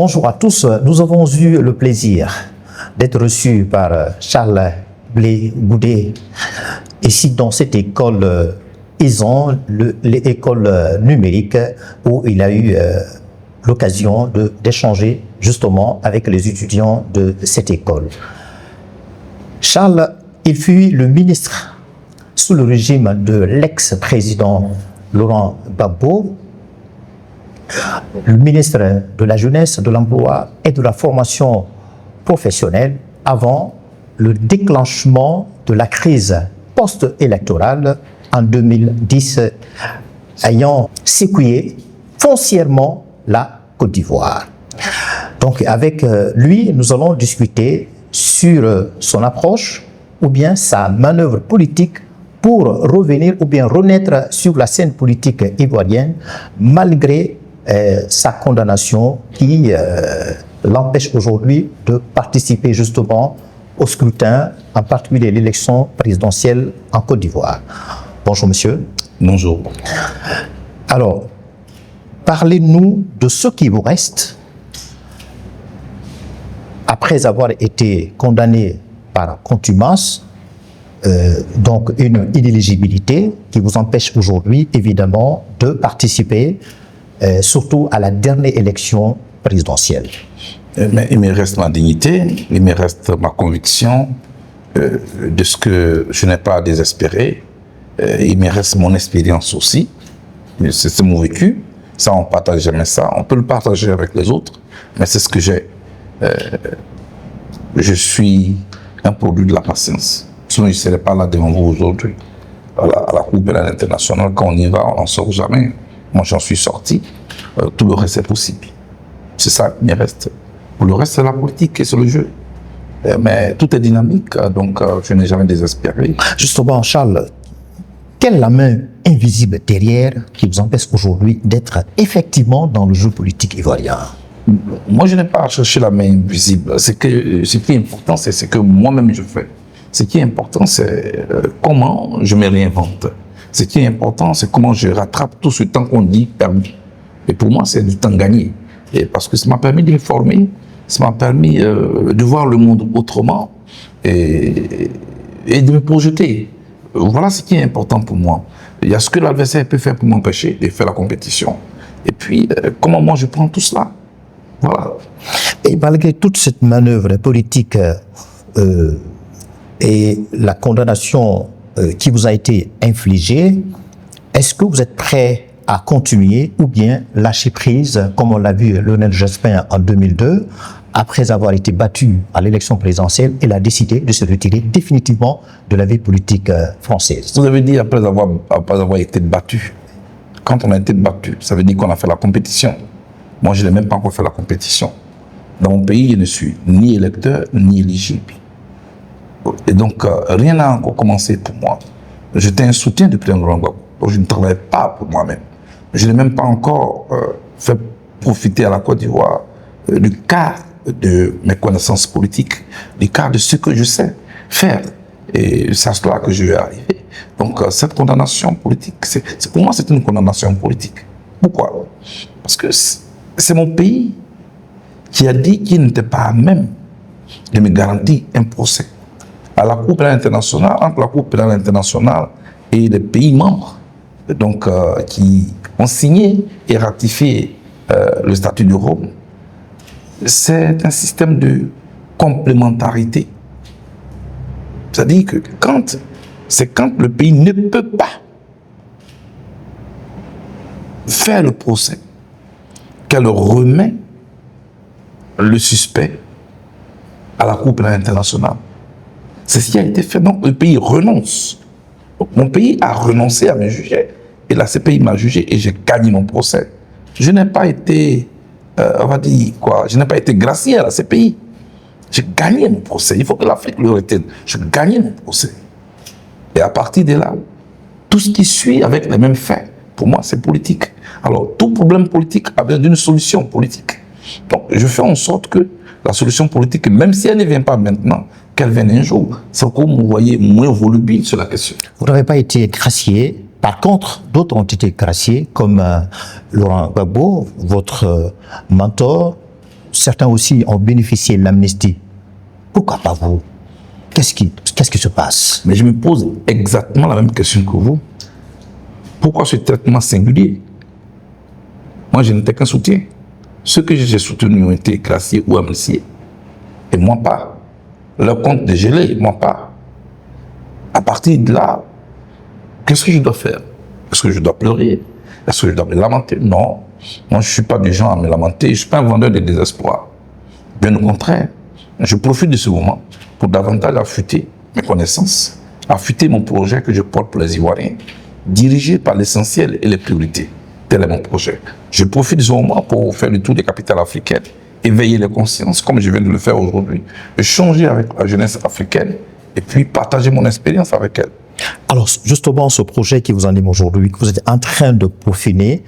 Bonjour à tous. Nous avons eu le plaisir d'être reçus par Charles Blé Goudé, ici dans cette école ISAN, l'école numérique, où il a eu l'occasion d'échanger justement avec les étudiants de cette école. Charles, il fut le ministre sous le régime de l'ex-président Laurent Gbagbo, le ministre de la Jeunesse, de l'Emploi et de la Formation professionnelle avant le déclenchement de la crise post-électorale en 2010, ayant secoué foncièrement la Côte d'Ivoire. Donc avec lui, nous allons discuter sur son approche ou bien sa manœuvre politique pour revenir ou bien renaître sur la scène politique ivoirienne malgré sa condamnation qui l'empêche aujourd'hui de participer justement au scrutin, en particulier l'élection présidentielle en Côte d'Ivoire. Bonjour monsieur. Bonjour. Alors, parlez-nous de ce qui vous reste après avoir été condamné par contumace, donc une inéligibilité qui vous empêche aujourd'hui évidemment de participer surtout à la dernière élection présidentielle. Mais il me reste ma dignité, il me reste ma conviction de ce que je n'ai pas à désespérer. Il me reste mon expérience aussi, c'est mon vécu. Ça, on ne partage jamais ça. On peut le partager avec les autres, mais c'est ce que j'ai. Je suis un produit de la patience. Sinon, je ne serais pas là devant vous aujourd'hui. À la Cour pénale internationale, quand on y va, on n'en sort jamais. Moi, j'en suis sorti. Tout le reste est possible. C'est ça qui me reste. Pour le reste, c'est la politique et c'est le jeu. Mais tout est dynamique, donc je n'ai jamais désespéré. Justement, Charles, quelle est la main invisible derrière qui vous empêche aujourd'hui d'être effectivement dans le jeu politique ivoirien? Moi, je n'ai pas à chercher la main invisible. Ce qui est important, c'est ce que moi-même je fais. Ce qui est important, c'est comment je me réinvente. Ce qui est important, c'est comment je rattrape tout ce temps qu'on dit perdu. Et pour moi, c'est du temps gagné. Et parce que ça m'a permis d'informer, ça m'a permis de voir le monde autrement et de me projeter. Voilà ce qui est important pour moi. Il y a ce que l'adversaire peut faire pour m'empêcher de faire la compétition. Et puis, comment moi je prends tout cela. Voilà. Et malgré toute cette manœuvre politique et la condamnation qui vous a été infligée, est-ce que vous êtes prêt à continuer ou bien lâcher prise, comme on l'a vu Lionel Jospin en 2002, après avoir été battu à l'élection présidentielle, il a décidé de se retirer définitivement de la vie politique française. Vous avez dit après avoir été battu. Quand on a été battu, ça veut dire qu'on a fait la compétition. Moi, je n'ai même pas encore fait la compétition. Dans mon pays, je ne suis ni électeur, ni éligible. Et donc, rien n'a encore commencé pour moi. J'étais un soutien du président Laurent Gbagbo. Donc, je ne travaillais pas pour moi-même. Je n'ai même pas encore fait profiter à la Côte d'Ivoire du quart de mes connaissances politiques, du quart de ce que je sais faire. Et c'est à cela que je vais arriver. Donc, cette condamnation politique, pour moi, c'est une condamnation politique. Pourquoi? Parce que c'est mon pays qui a dit qu'il n'était pas à même de me garantir un procès à la Cour pénale internationale, entre la Cour pénale internationale et les pays membres, donc qui ont signé et ratifié le statut de Rome. C'est un système de complémentarité. C'est-à-dire que quand le pays ne peut pas faire le procès, qu'elle remet le suspect à la Cour pénale internationale. C'est ce qui a été fait. Donc, le pays renonce. Donc, mon pays a renoncé à me juger. Et la CPI m'a jugé et j'ai gagné mon procès. Je n'ai pas été, on va dire quoi, je n'ai pas été gracié à la CPI. J'ai gagné mon procès. Il faut que l'Afrique le retienne. J'ai gagné mon procès. Et à partir de là, tout ce qui suit avec les mêmes faits, pour moi, c'est politique. Alors, tout problème politique a besoin d'une solution politique. Donc, je fais en sorte que la solution politique, même si elle ne vient pas maintenant, qu'elle vienne un jour. C'est comme vous voyez moins volubile sur la question. Vous n'avez pas été gracié. Par contre, d'autres ont été graciés, comme Laurent Gbagbo, votre mentor, certains aussi ont bénéficié de l'amnistie. Pourquoi pas vous? Qu'est-ce qui se passe? Mais je me pose exactement la même question que vous. Pourquoi ce traitement singulier? Moi, je n'étais qu'un soutien. Ceux que j'ai soutenus ont été classés ou amnistiés. Et moi pas. Leur compte est gelé, moi pas. À partir de là, qu'est-ce que je dois faire? Est-ce que je dois pleurer? Est-ce que je dois me lamenter? Non. Moi, je ne suis pas du genre à me lamenter. Je ne suis pas un vendeur de désespoir. Bien au contraire. Je profite de ce moment pour davantage affûter mes connaissances, affûter mon projet que je porte pour les Ivoiriens, dirigé par l'essentiel et les priorités. Tel est mon projet. Je profite de ce moment pour faire le tour des capitales africaines, éveiller les consciences, comme je viens de le faire aujourd'hui, échanger avec la jeunesse africaine et puis partager mon expérience avec elle. Alors, justement, ce projet qui vous anime aujourd'hui, que vous êtes en train de peaufiner,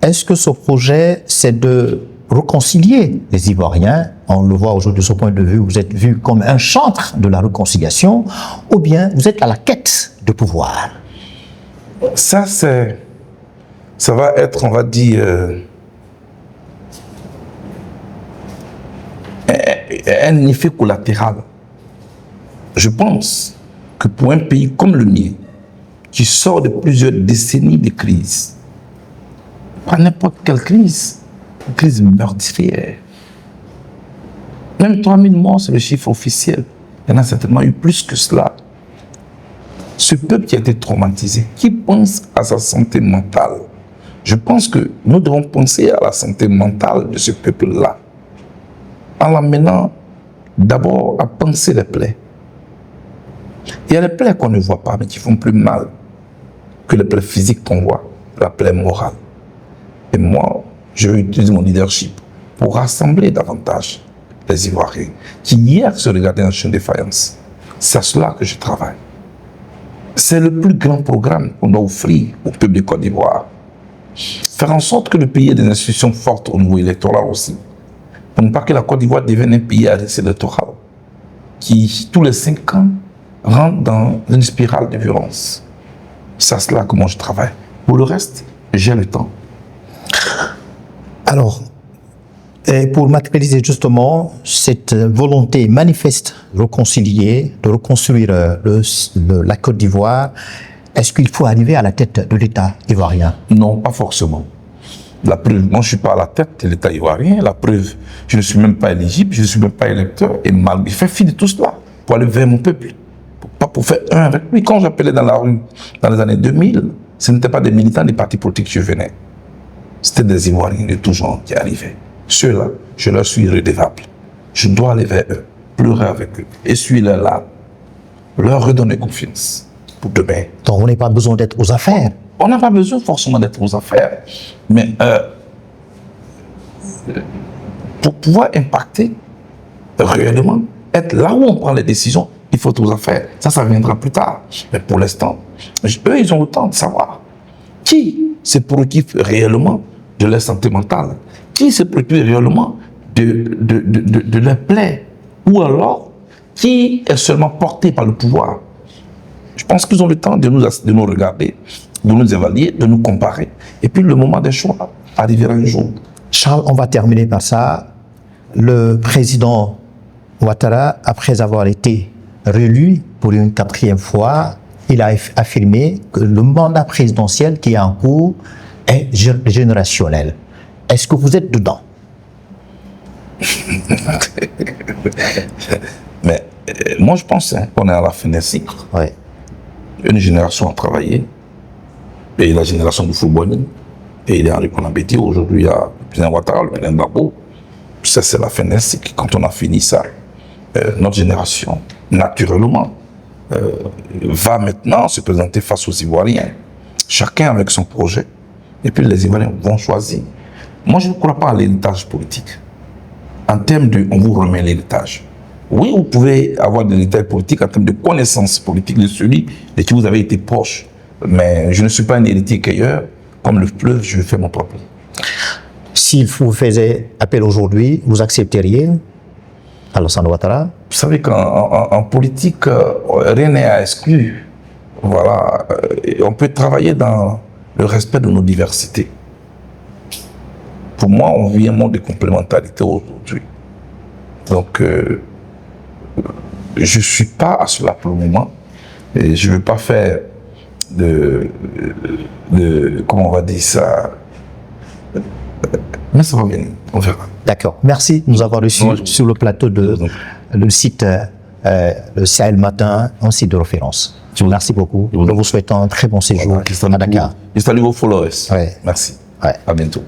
est-ce que ce projet, c'est de réconcilier les Ivoiriens? On le voit aujourd'hui de ce point de vue, vous êtes vu comme un chantre de la réconciliation, ou bien vous êtes à la quête de pouvoir? Ça va être, on va dire, un effet collatéral. Je pense que pour un pays comme le mien, qui sort de plusieurs décennies de crise, pas n'importe quelle crise, une crise meurtrière. Même 3000 morts, c'est le chiffre officiel. Il y en a certainement eu plus que cela. Ce peuple qui a été traumatisé, qui pense à sa santé mentale? Je pense que nous devons penser à la santé mentale de ce peuple-là, en l'amenant d'abord à penser les plaies. Il y a les plaies qu'on ne voit pas, mais qui font plus mal que les plaies physiques qu'on voit, la plaie morale. Et moi, je vais utiliser mon leadership pour rassembler davantage les Ivoiriens qui hier se regardaient en chaîne de défaillance. C'est à cela que je travaille. C'est le plus grand programme qu'on doit offrir au peuple de Côte d'Ivoire. Faire en sorte que le pays ait des institutions fortes au niveau électoral aussi. Pour ne pas que la Côte d'Ivoire devienne un pays à risque électoral qui, tous les 5 ans, rentre dans une spirale de violence. C'est à cela que moi je travaille. Pour le reste, j'ai le temps. Alors, pour matérialiser justement cette volonté manifeste de réconcilier, de reconstruire la Côte d'Ivoire, est-ce qu'il faut arriver à la tête de l'État ivoirien? Non, pas forcément. La preuve, moi je ne suis pas à la tête de l'État ivoirien. La preuve, je ne suis même pas éligible, je ne suis même pas électeur. Et malgré, je fais fi de tout cela pour aller vers mon peuple. Pas pour faire un avec lui. Quand j'appelais dans la rue dans les années 2000, ce n'étaient pas des militants des partis politiques que je venais. C'était des Ivoiriens de tout genre qui arrivaient. Ceux-là, je leur suis redevable. Je dois aller vers eux, pleurer avec eux, essuyer leurs larmes, leur redonner confiance pour demain. Donc, on n'a pas besoin d'être aux affaires. On n'a pas besoin forcément d'être aux affaires. Mais pour pouvoir impacter réellement, être là où on prend les décisions, il faut être aux affaires. Ça viendra plus tard. Mais pour l'instant, eux, ils ont le temps de savoir qui se préoccupe réellement de leur santé mentale, qui se préoccupe réellement de leur plaie, ou alors qui est seulement porté par le pouvoir. Je pense qu'ils ont le temps de nous regarder, de nous évaluer, de nous comparer. Et puis le moment des choix arrivera un jour. Charles, on va terminer par ça. Le président Ouattara, après avoir été réélu pour une 4e fois, il a affirmé que le mandat présidentiel qui est en cours est générationnel. Est-ce que vous êtes dedans? Mais moi, je pense qu'on est à la fin d'un cycle. Ouais. Une génération a travaillé, et la génération du football, et il y a Henri Konambeti, aujourd'hui il y a le président Ouattara, le président Gbagbo. Ça, c'est la fin d'un cycle. Quand on a fini ça, notre génération, naturellement, va maintenant se présenter face aux Ivoiriens, chacun avec son projet, et puis les Ivoiriens vont choisir. Moi, je ne crois pas à l'héritage politique. En termes de, on vous remet l'héritage. Oui, vous pouvez avoir de l'héritage politique en termes de connaissances politiques de celui de qui vous avez été proche, mais je ne suis pas un héritier cueilleur. Comme le fleuve, je fais mon propre. S'il vous faisait appel aujourd'hui, vous accepteriez Alassane Ouattara? Vous savez qu'en politique, rien n'est à exclure. Voilà. On peut travailler dans le respect de nos diversités. Pour moi, on vit un monde de complémentarité aujourd'hui. Donc, je ne suis pas à cela pour le moment. Et je ne veux pas faire comment on va dire ça. Mais ça va venir, on verra. D'accord. Merci de nous avoir reçus sur le plateau de le site le Sahel Matin, un site de référence. Merci beaucoup. Nous vous souhaitons un très bon séjour à Dakar. Je salue vos followers. Ouais. Merci. Ouais. À bientôt.